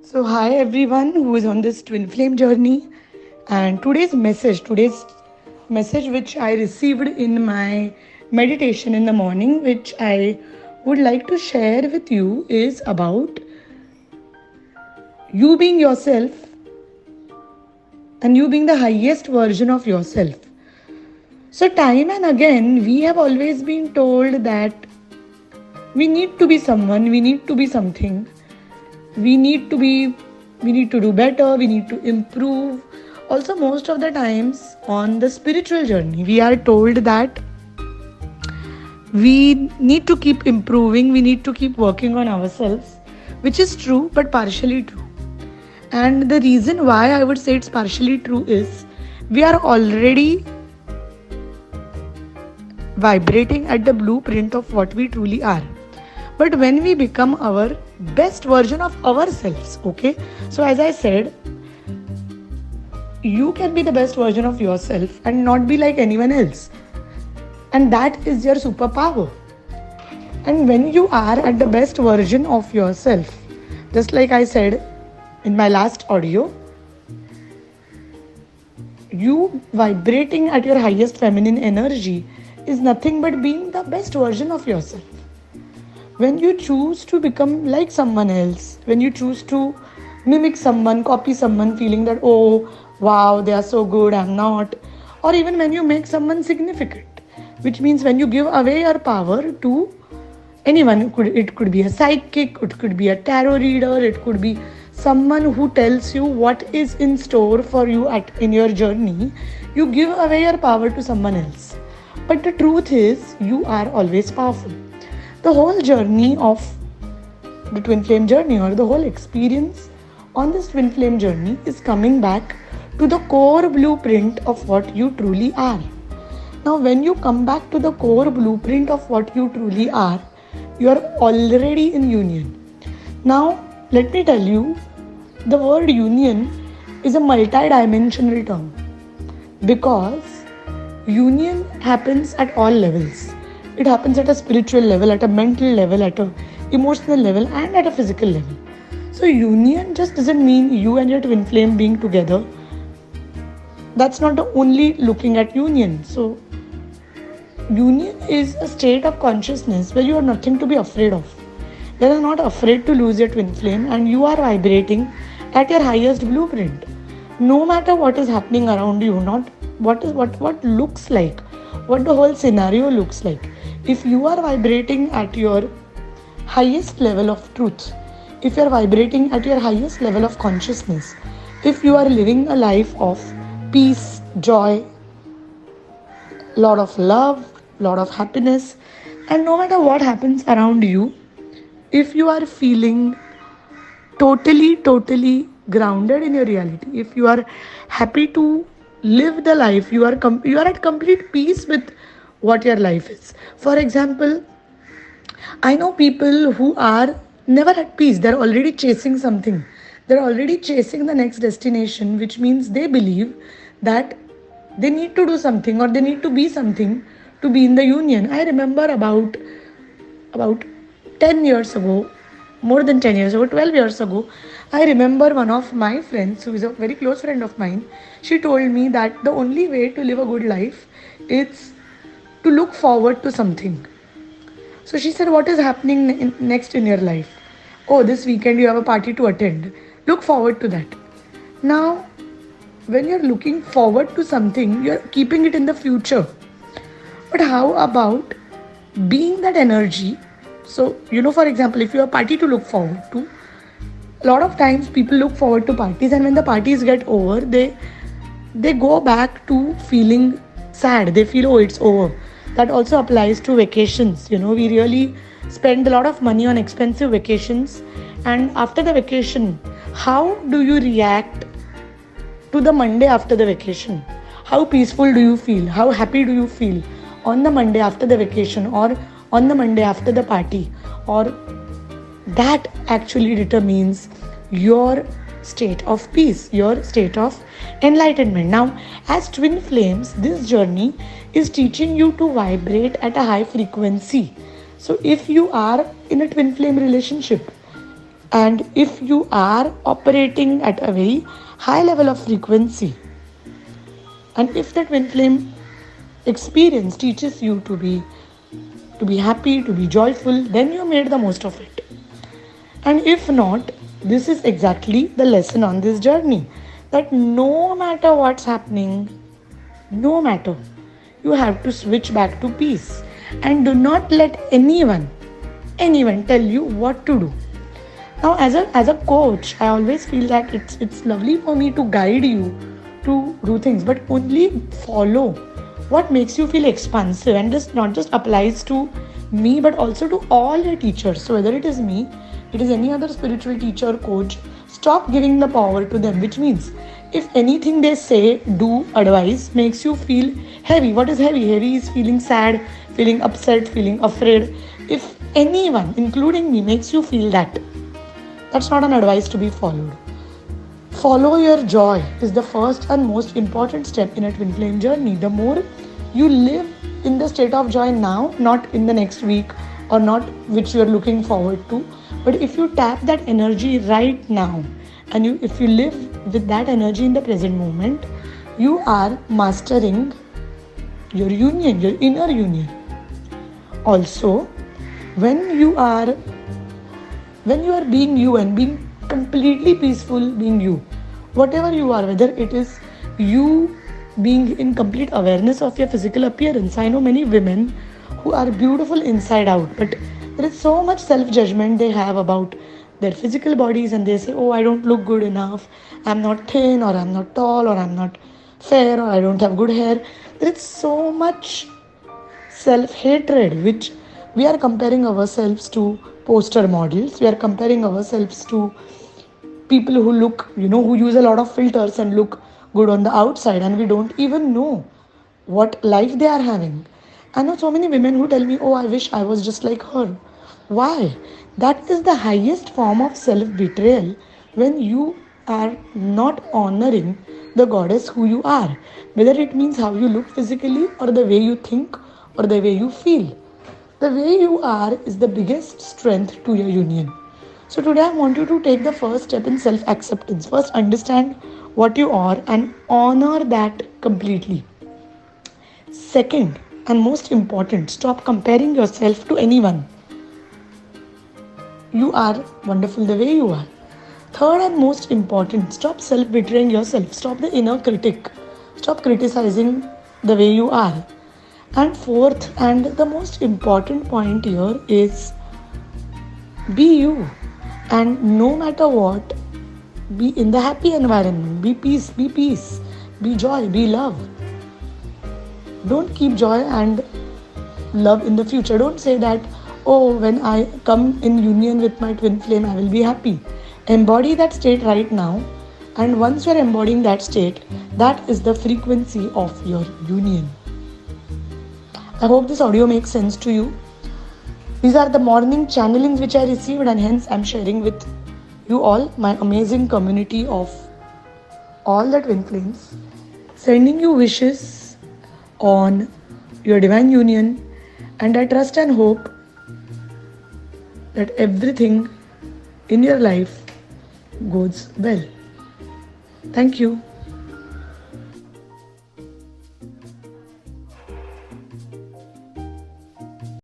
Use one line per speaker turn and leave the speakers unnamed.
So, hi everyone who is on this twin flame journey. And today's message, which I received in my meditation in the morning, which I would like to share with you, is about you being yourself and you being the highest version of yourself. So, time and again, we have always been told that we need to be someone, we need to be something, we need to be we need to do better, we need to improve. Also, most of the times on the spiritual journey, we are told that we need to keep improving, we need to keep working on ourselves, which is true but partially true. And the reason why I would say it's partially true is we are already vibrating at the blueprint of what we truly are. But when we become our best version of ourselves, okay, so as I said, you can be the best version of yourself and not be like anyone else, and that is your superpower. And when you are at the best version of yourself, just like I said in my last audio, you vibrating at your highest feminine energy is nothing but being the best version of yourself. When you choose to become like someone else, when you choose to mimic someone, copy someone, feeling that, oh, wow, they are so good, I'm not. Or even when you make someone significant, which means when you give away your power to anyone. It could be a psychic, it could be a tarot reader, it could be someone who tells you what is in store for you in your journey. You give away your power to someone else. But the truth is, you are always powerful. The whole journey of the twin flame journey, or the whole experience on this twin flame journey, is coming back to the core blueprint of what you truly are. Now, when you come back to the core blueprint of what you truly are, you are already in union. Now, let me tell you, the word union is a multi-dimensional term, because union happens at all levels. It happens at a spiritual level, at a mental level, at an emotional level, and at a physical level. So union just doesn't mean you and your twin flame being together. That's not the only looking at union. So union is a state of consciousness where you are nothing to be afraid of. You are not afraid to lose your twin flame, and you are vibrating at your highest blueprint. No matter what is happening around you, not what looks like, what the whole scenario looks like. If you are vibrating at your highest level of truth, if you are vibrating at your highest level of consciousness, if you are living a life of peace, joy, lot of love, lot of happiness, and no matter what happens around you, if you are feeling totally grounded in your reality, if you are happy to live the life, you are at complete peace with what your life is. For example, I know people who are never at peace. They're already chasing something. They're already chasing the next destination, which means they believe that they need to do something or they need to be something to be in the union. I remember about 10 years ago, more than 10 years ago, 12 years ago, I remember one of my friends, who is a very close friend of mine, she told me that the only way to live a good life is to look forward to something. So she said, what is happening next in your life? Oh, this weekend you have a party to attend. Look forward to that. Now, when you're looking forward to something, you're keeping it in the future. But how about being that energy? So, for example, if you have a party to look forward to, a lot of times people look forward to parties, and when the parties get over, they go back to feeling sad. They feel, oh, it's over. That also applies to vacations. We really spend a lot of money on expensive vacations, and after the vacation, how do you react to the Monday after the vacation? How peaceful do you feel? How happy do you feel on the Monday after the vacation, or on the Monday after the party? Or that actually determines your state of peace, your state of enlightenment. Now, as twin flames, this journey is teaching you to vibrate at a high frequency. So if you are in a twin flame relationship, and if you are operating at a very high level of frequency, and if the twin flame experience teaches you to be happy, to be joyful, then you made the most of it. And if not, this is exactly the lesson on this journey, that no matter what's happening, no matter, you have to switch back to peace, and do not let anyone tell you what to do. Now, as a coach, I always feel that it's lovely for me to guide you to do things, but only follow what makes you feel expansive, and this not just applies to me but also to all your teachers. So whether it is me, it is any other spiritual teacher, coach, stop giving the power to them, which means if anything they say, do, advice makes you feel heavy. What is heavy? Heavy is feeling sad, feeling upset, feeling afraid. If anyone, including me, makes you feel that, that's not an advice to be followed. Follow your joy is the first and most important step in a twin flame journey. The more you live in the state of joy now, not in the next week or not which you are looking forward to, but if you tap that energy right now, and if you live with that energy in the present moment, you are mastering your union, your inner union. Also, when you are being you and being completely peaceful, being you, whatever you are, whether it is you being in complete awareness of your physical appearance. I know many women who are beautiful inside out, but there is so much self-judgment they have about their physical bodies, and they say, oh, I don't look good enough, I'm not thin, or I'm not tall, or I'm not fair, or I don't have good hair. There is so much self-hatred, which we are comparing ourselves to poster models. We are comparing ourselves to people who look, who use a lot of filters and look good on the outside, and we don't even know what life they are having. I know so many women who tell me, oh, I wish I was just like her. Why? That is the highest form of self-betrayal, when you are not honoring the goddess who you are, whether it means how you look physically, or the way you think, or the way you feel. The way you are is the biggest strength to your union. So today I want you to take the first step in self-acceptance. First, understand what you are and honor that completely. Second, and most important, stop comparing yourself to anyone. You are wonderful the way you are. Third and most important, stop self-betraying yourself. Stop the inner critic. Stop criticizing the way you are. And fourth, and the most important point here is, be you. And no matter what, be in the happy environment. Be peace, be joy, be love. Don't keep joy and love in the future. Don't say that, oh, when I come in union with my twin flame, I will be happy. Embody that state right now. And once you're embodying that state, that is the frequency of your union. I hope this audio makes sense to you. These are the morning channelings which I received, and hence I'm sharing with you all, my amazing community of all the twin flames, sending you wishes on your divine union, and I trust and hope that everything in your life goes well. Thank you.